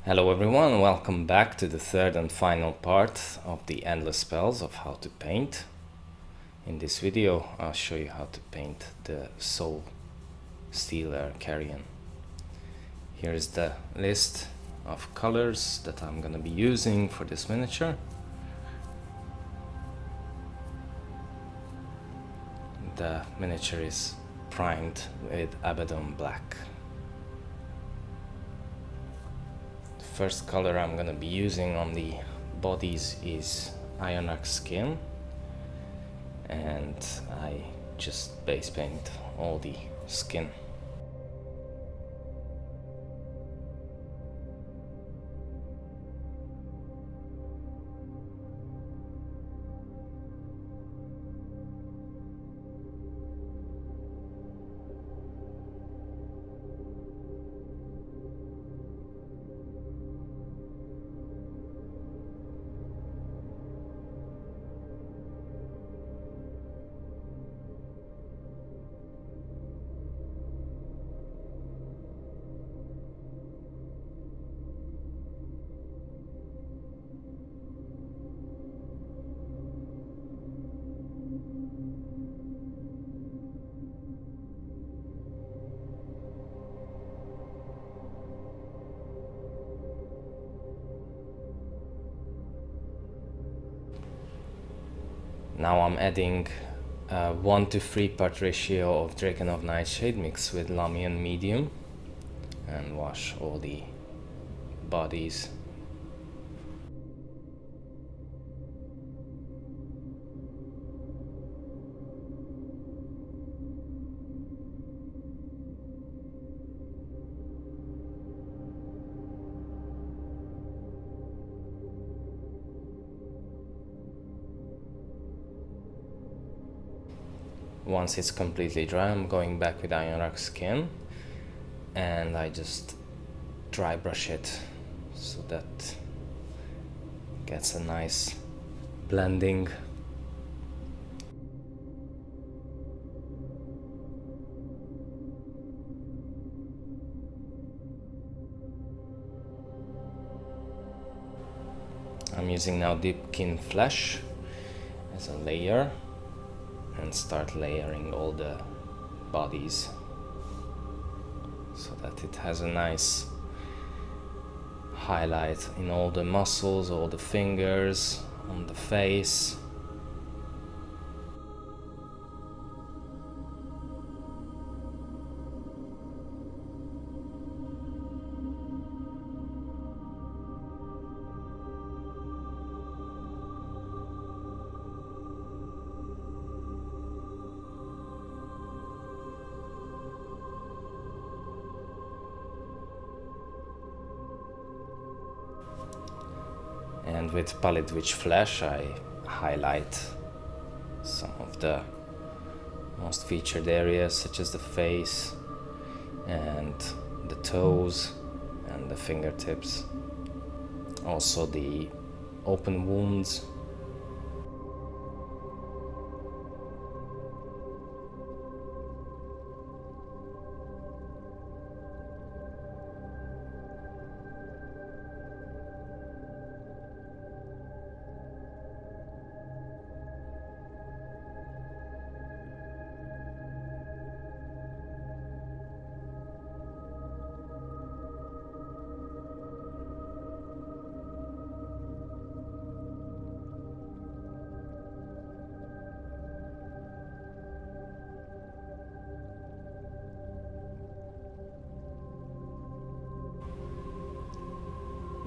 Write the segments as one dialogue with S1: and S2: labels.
S1: Hello everyone, welcome back to the third and final part of the endless spells of how to paint. In this video I'll show you how to paint the Soulstealer Carrion. Here's the list of colors that I'm gonna be using for this miniature. The miniature is primed with Abaddon black. First color I'm gonna be using on the bodies is Ionrach skin, and I just base paint all the skin. Now I'm adding a 1:3 part ratio of Drakenhof Nightshade mixed with Lahmian medium and wash all the bodies. Once it's completely dry, I'm going back with Ionrach skin and I just dry brush it so that gets a nice blending. I'm using now Deepkin flesh as a layer and start layering all the bodies so that it has a nice highlight in all the muscles, all the fingers, on the face. And with Pallid Witch Flash I highlight some of the most featured areas such as the face and the toes and the fingertips. Also the open wounds.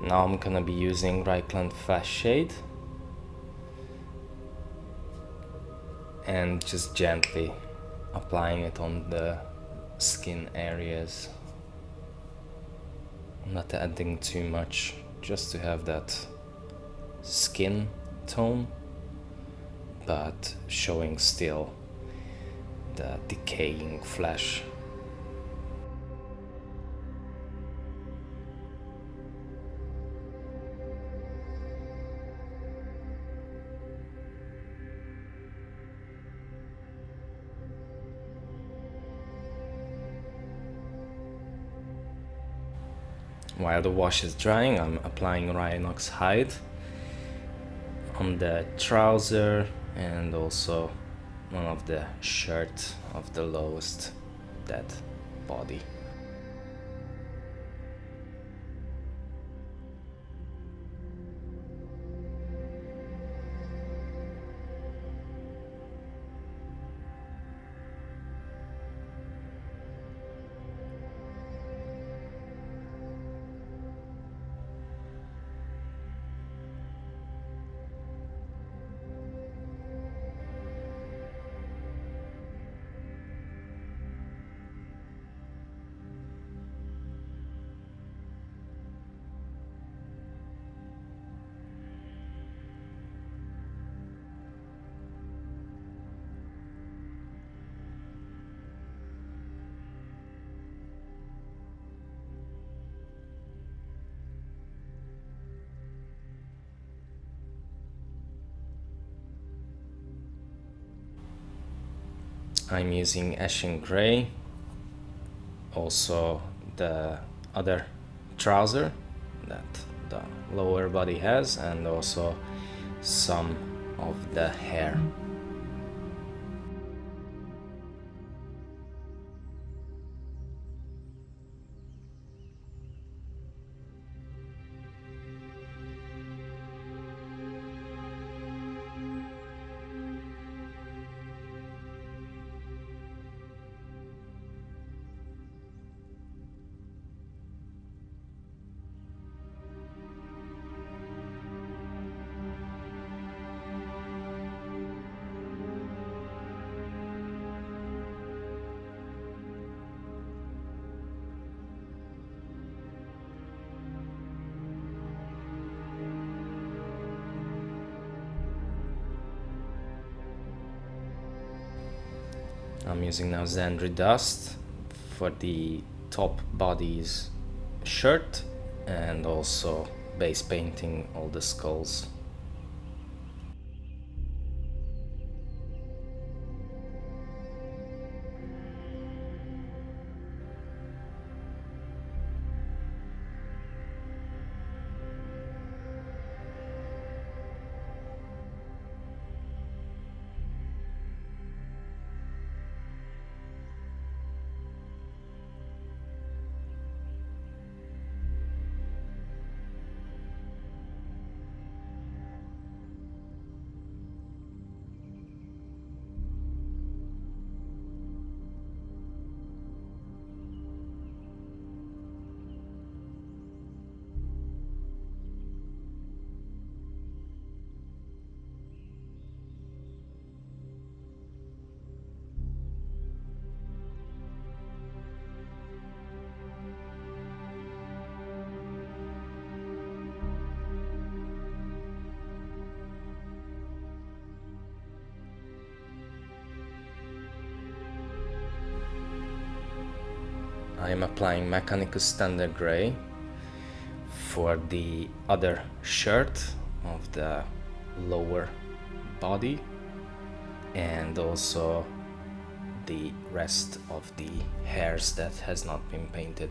S1: Now I'm gonna be using Reichland Fast Shade and just gently applying it on the skin areas. I'm not adding too much, just to have that skin tone, but showing still the decaying flesh. While the wash is drying, I'm applying Rhinox hide on the trouser and also one of the shirt of the lowest dead body. I'm using EshinN Grey, also the other trouser that the lower body has, and also some of the hair. I'm using now Zandri Dust for the top body's shirt and also base painting all the skulls. I am applying Mechanicus Standard Grey for the other shirt of the lower body and also the rest of the hairs that has not been painted.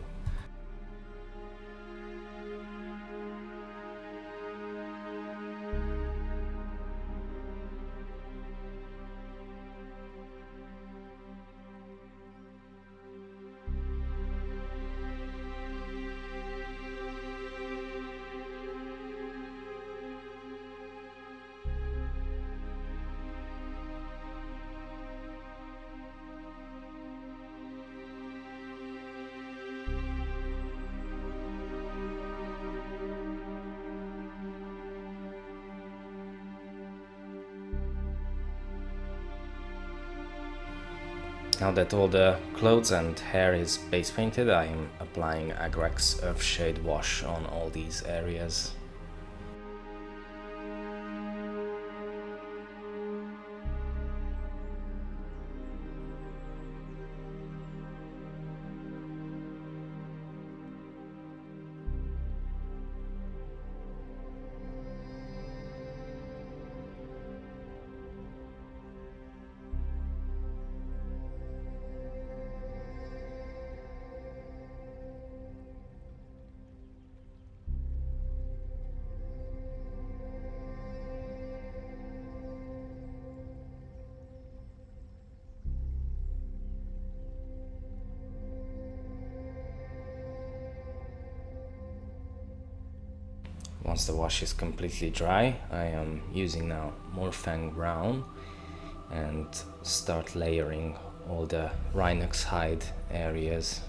S1: Now that all the clothes and hair is base painted, I am applying Agrex's Earthshade wash on all these areas. Once the wash is completely dry, I am using now Mournfang brown and start layering all the Rhinox hide areas.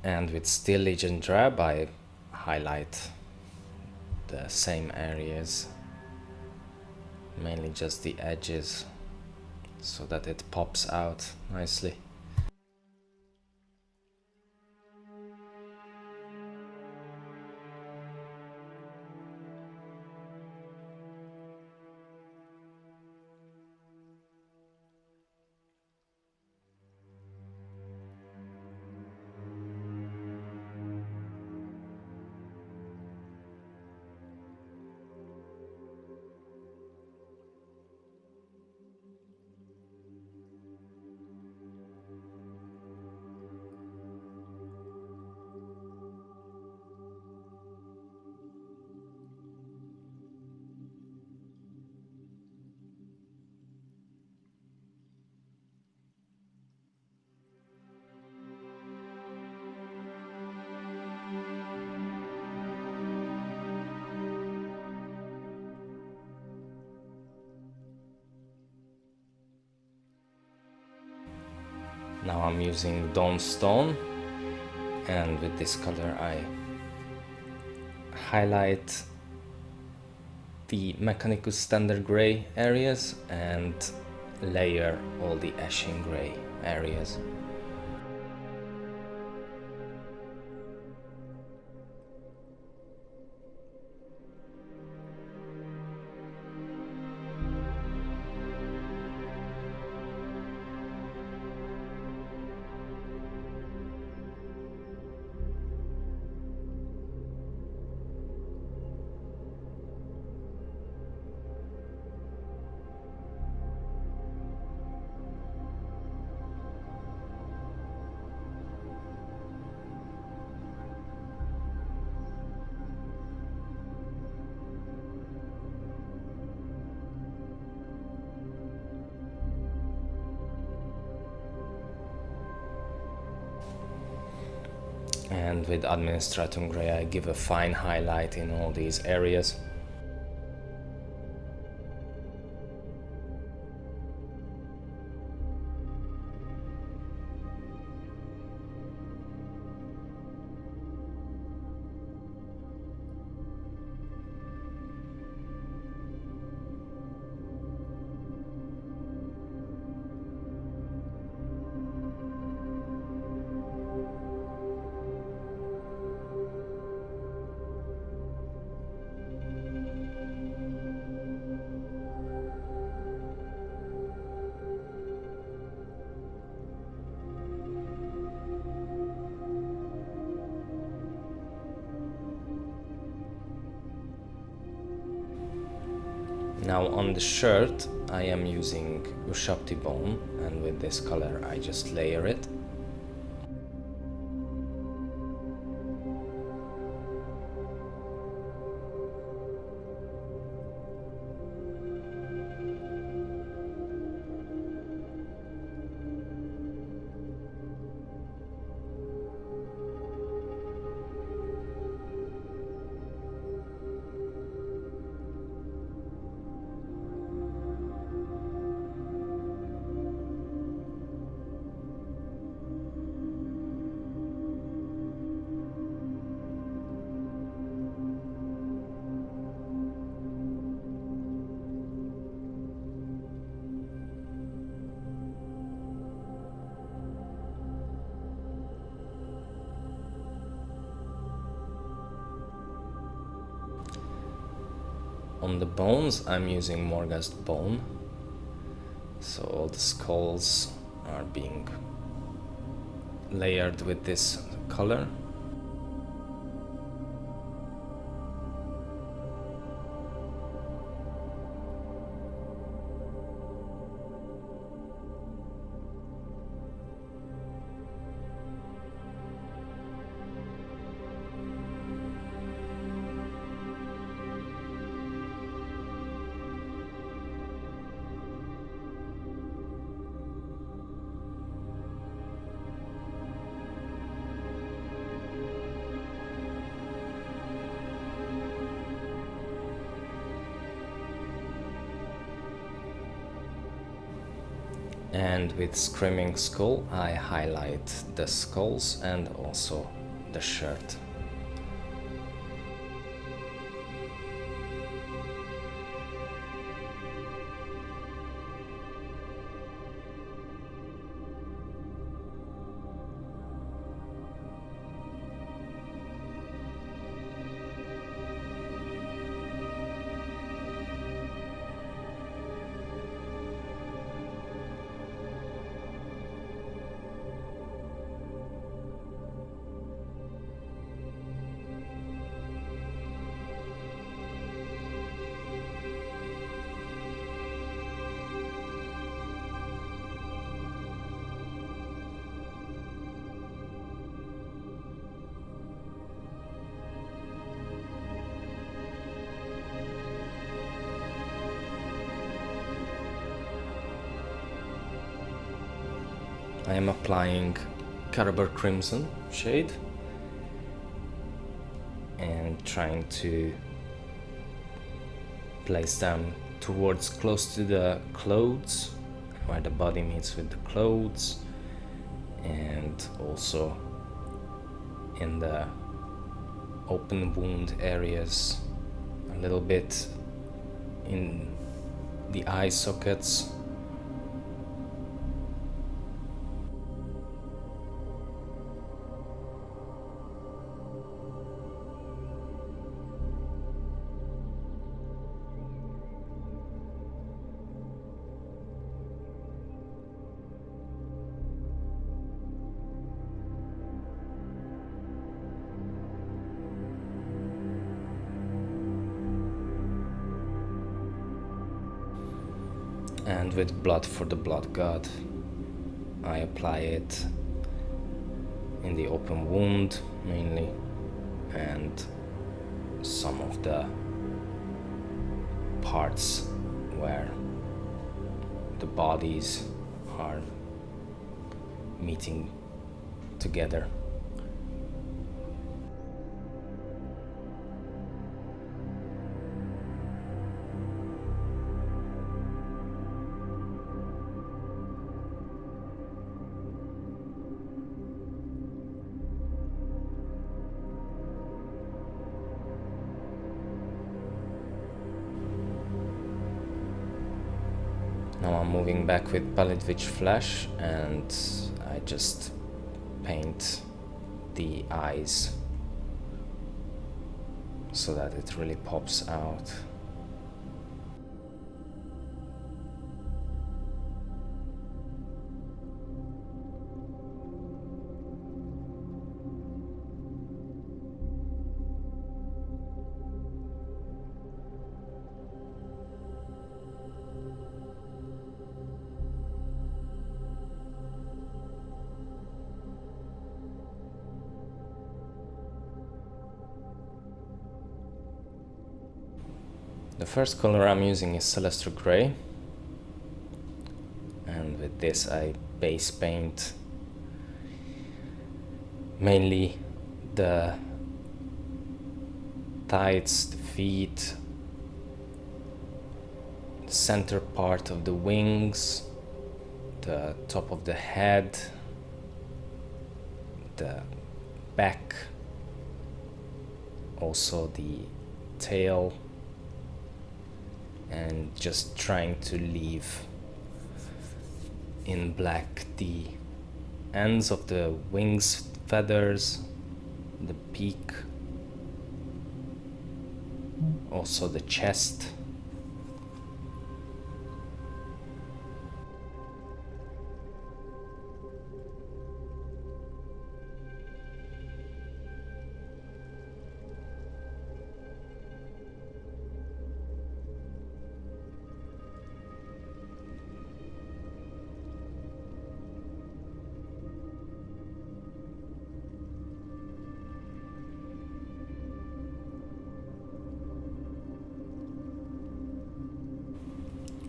S1: And with Steel Legion Drab I highlight the same areas, mainly just the edges, so that it pops out nicely. Now I'm using Dawnstone, and with this color I highlight the Mechanicus standard gray areas and layer all the EshinN gray areas. And with Administratum Grey I give a fine highlight in all these areas. Now on the shirt I am using Ushapti bone, and with this color I just layer it. On the bones, I'm using Morghast bone, so all the skulls are being layered with this color. And with Screaming Skull, I highlight the skulls and also the shirt. I am applying Carabar Crimson shade and trying to place them towards close to the clothes, where the body meets with the clothes, and also in the open wound areas, a little bit in the eye sockets. And with Blood for the Blood God, I apply it in the open wound mainly, and some of the parts where the bodies are meeting together. Now I'm moving back with Pallid Wych Flesh, and I just paint the eyes so that it really pops out. The first color I'm using is Celestial Grey, and with this I base paint mainly the thighs, the feet, the center part of the wings, the top of the head, the back, also the tail, and just trying to leave in black the ends of the wings, feathers, the beak, also the chest,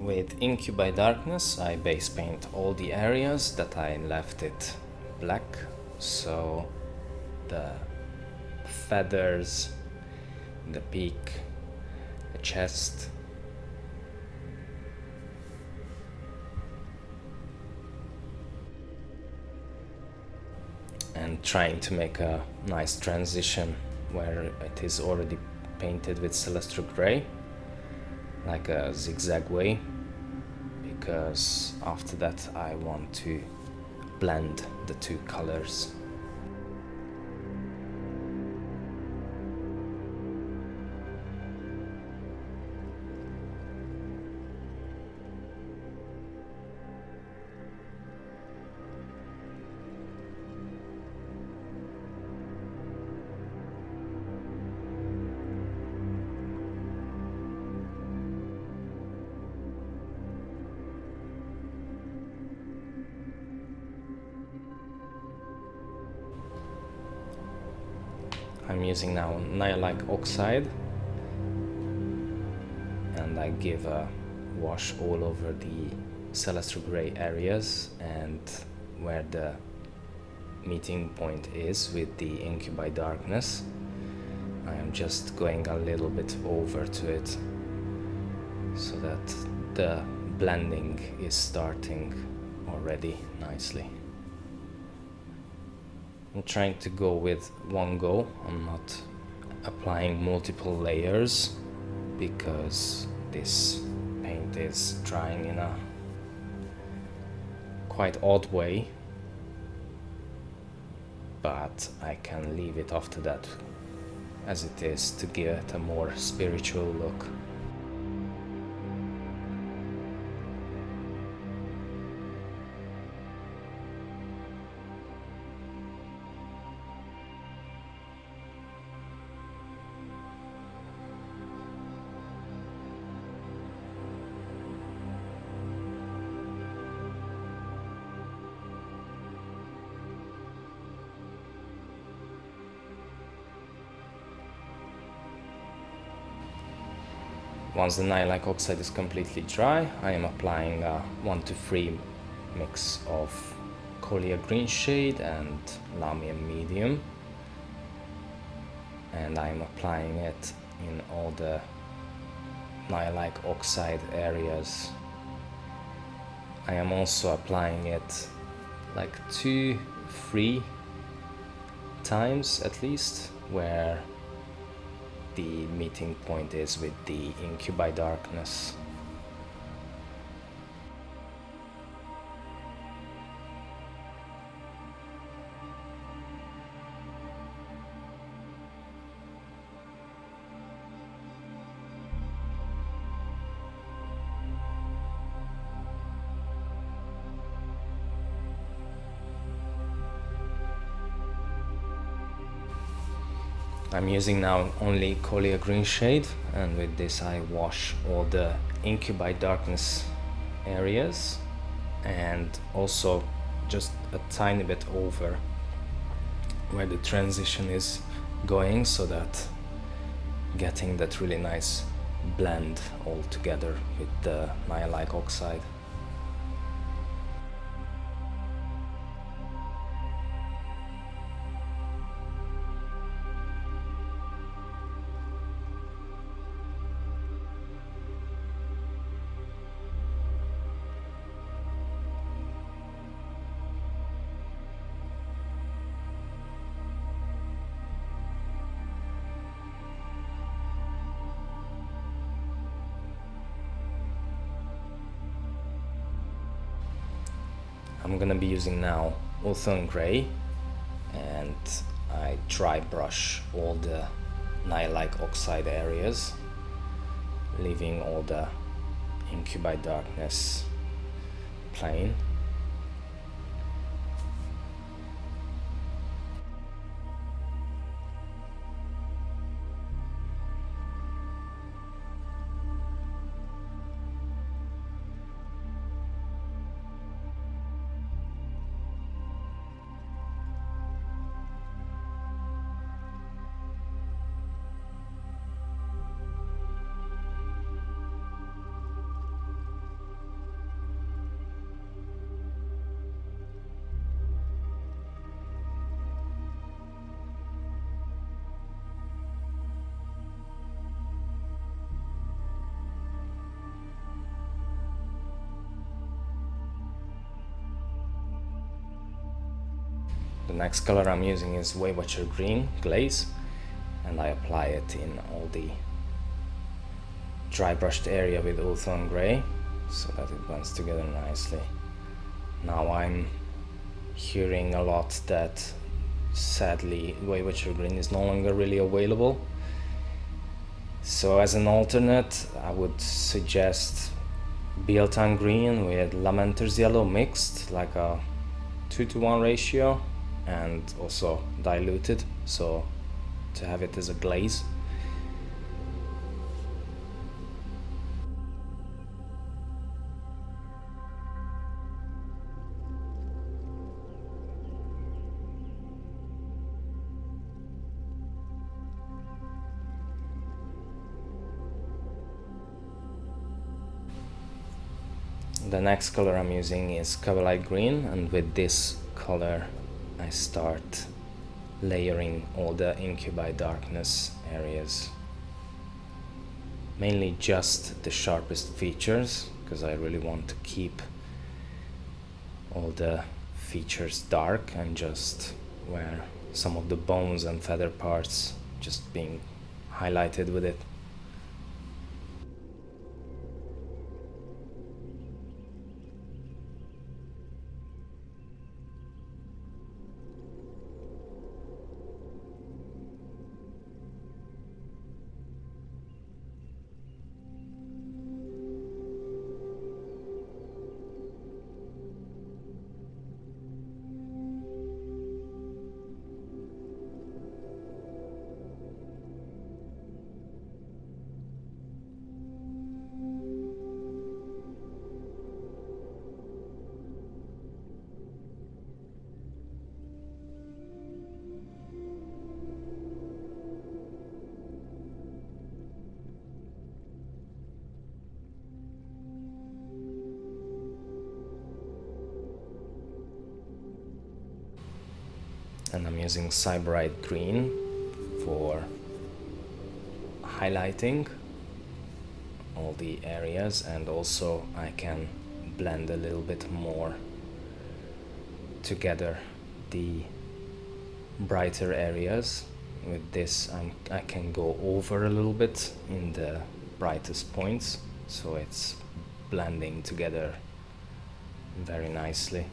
S1: with Incubi Darkness, I base paint all the areas that I left it black, so the feathers, the beak, the chest, and trying to make a nice transition where it is already painted with Celestial Grey, like a zigzag way, because after that I want to blend the two colors. I'm using now Nihilite Oxide, and I give a wash all over the Celestial Grey areas, and where the meeting point is with the Incubi Darkness, I am just going a little bit over to it so that the blending is starting already nicely. I'm trying to go with one go. I'm not applying multiple layers because this paint is drying in a quite odd way, but I can leave it after that as it is to give it a more spiritual look. Once the Nihilite Oxide is completely dry, I am applying a 1-to-3 mix of Colia Green Shade and Lahmian Medium, and I am applying it in all the Nihilite Oxide areas. I am also applying it like 2-3 times at least, where the meeting point is with the Incubi Darkness. I'm using now only Colia Green Shade, and with this I wash all the Incubi Darkness areas and also just a tiny bit over where the transition is going, so that getting that really nice blend all together with the Nihilite Oxide. I'm gonna be using now Ulthuan Grey, and I dry brush all the Nihilite Oxide areas, leaving all the Incubi Darkness plain. The next color I'm using is Waywatcher Green Glaze, and I apply it in all the dry brushed area with Ulthuan Grey so that it blends together nicely. Now I'm hearing a lot that sadly Waywatcher Green is no longer really available, so as an alternate I would suggest Biltan Green with Lamenter's Yellow mixed, like a 2:1 ratio, and also diluted, so to have it as a glaze. The next color I'm using is Coverlight Green, and with this color I start layering all the Incubi Darkness areas. Mainly just the sharpest features, because I really want to keep all the features dark, and just where some of the bones and feather parts just being highlighted with it. And I'm using Cyberite Green for highlighting all the areas, and also I can blend a little bit more together the brighter areas. With this I can go over a little bit in the brightest points, so it's blending together very nicely.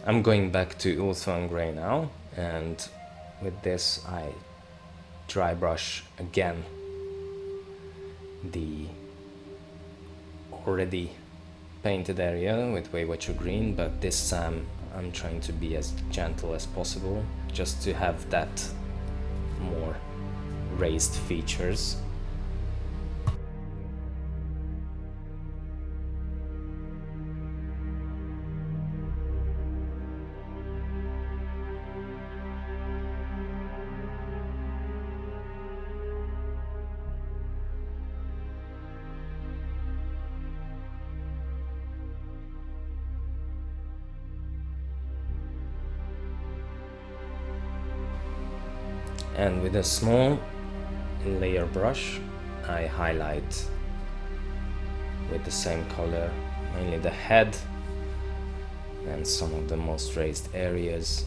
S1: I'm going back to Ulthuan Grey now, and with this I dry brush again the already painted area with Waywatcher Green, but this time I'm trying to be as gentle as possible, just to have that more raised features. And with a small layer brush, I highlight with the same color mainly the head and some of the most raised areas.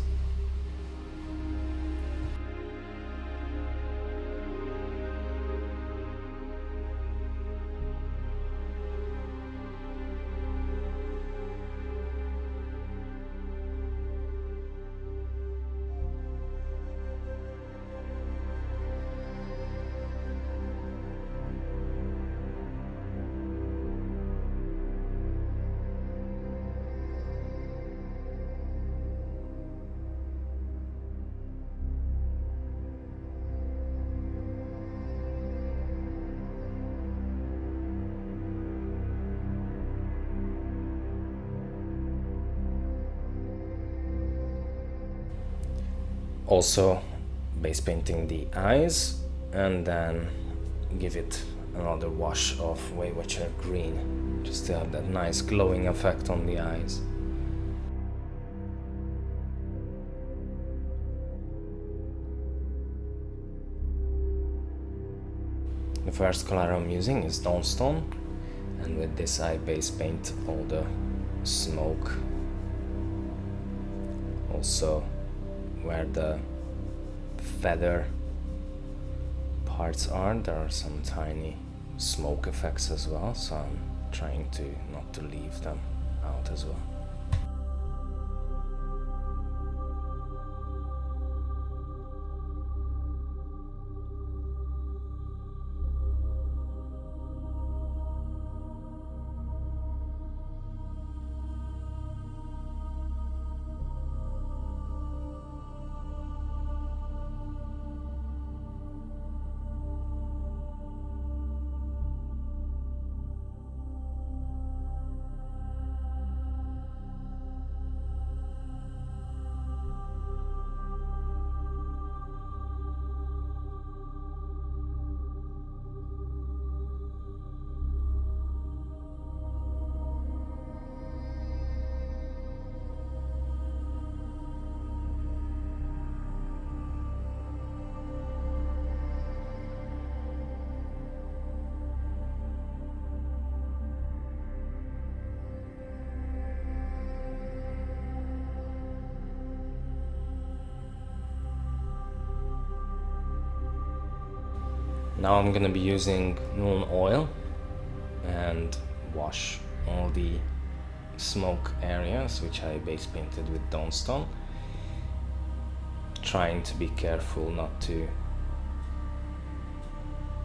S1: Also base painting the eyes, and then give it another wash of Waywatcher green, just to have that nice glowing effect on the eyes. The first color I'm using is Dawnstone, and with this I base paint all the smoke. Also where the feather parts are, there are some tiny smoke effects as well, so I'm trying to not to leave them out as well. Now I'm gonna be using Moon Oil and wash all the smoke areas which I base painted with Dawnstone, trying to be careful not to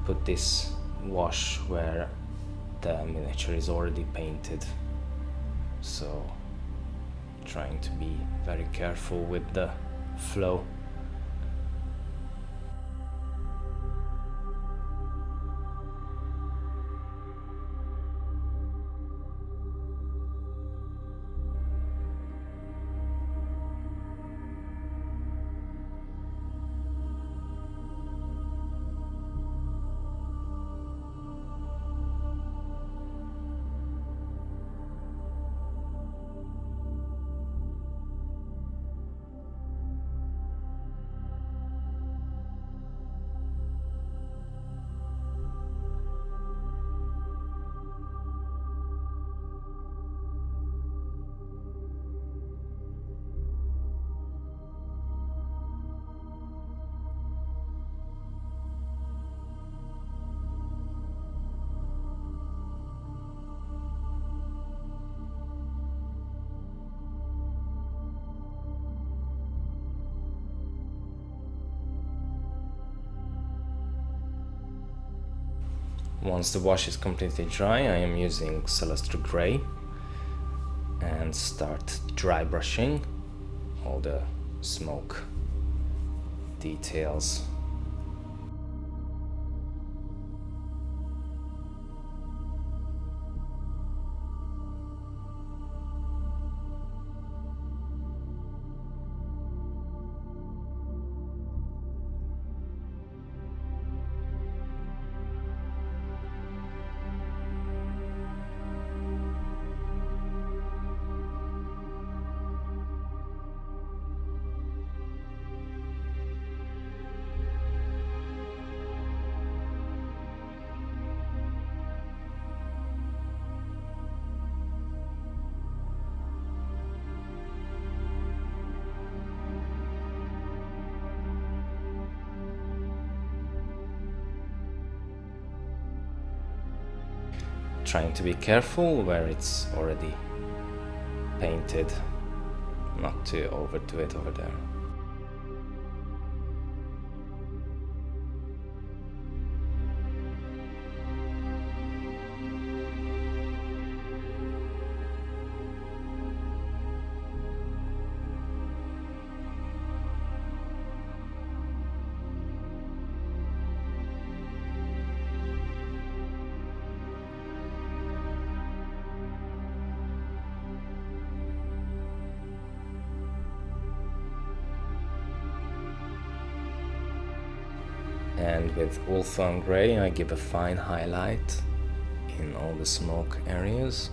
S1: put this wash where the miniature is already painted, so trying to be very careful with the flow. Once the wash is completely dry, I am using Celestial Grey and start dry brushing all the smoke details. Trying to be careful where it's already painted, not to overdo it over there. And with Ulthuan Grey I give a fine highlight in all the smoke areas.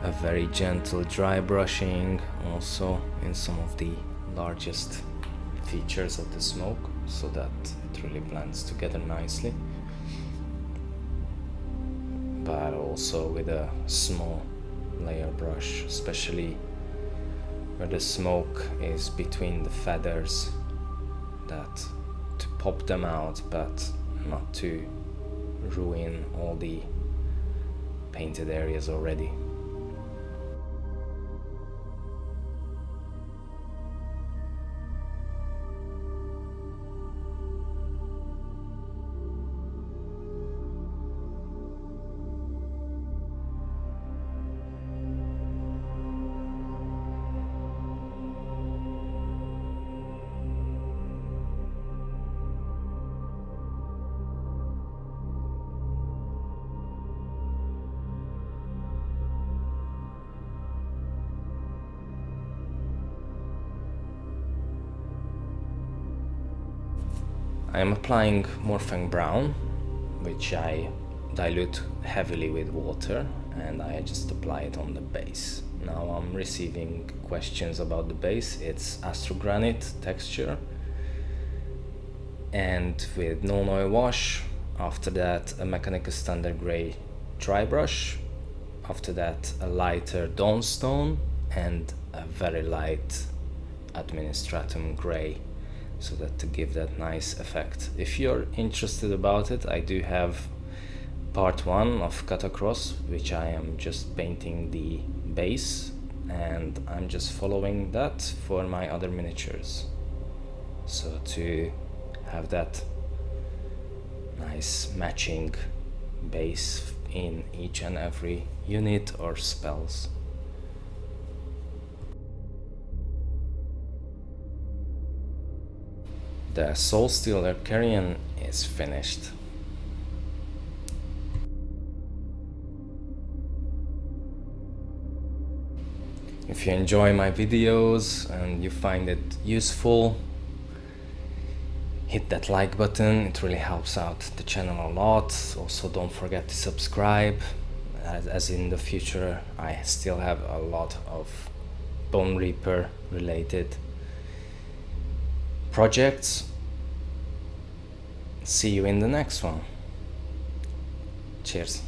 S1: A very gentle dry brushing also in some of the largest features of the smoke, so that it really blends together nicely. But also with a small layer brush, especially where the smoke is between the feathers, that to pop them out but not to ruin all the painted areas already. I am applying Mournfang Brown, which I dilute heavily with water, and I just apply it on the base. Now I'm receiving questions about the base. It's Astrogranite texture, and with non-oil wash. After that a Mechanicus standard grey dry brush. After that a lighter Dawnstone and a very light Administratum grey, so that to give that nice effect. If you're interested about it, I do have part 1 of Cut Across, which I am just painting the base, and I'm just following that for my other miniatures, so to have that nice matching base in each and every unit or spells. The Soulstealer Carrion is finished. If you enjoy my videos and you find it useful, hit that like button, it really helps out the channel a lot. Also don't forget to subscribe, as in the future I still have a lot of Bonereaper related projects. See you in the next one. Cheers.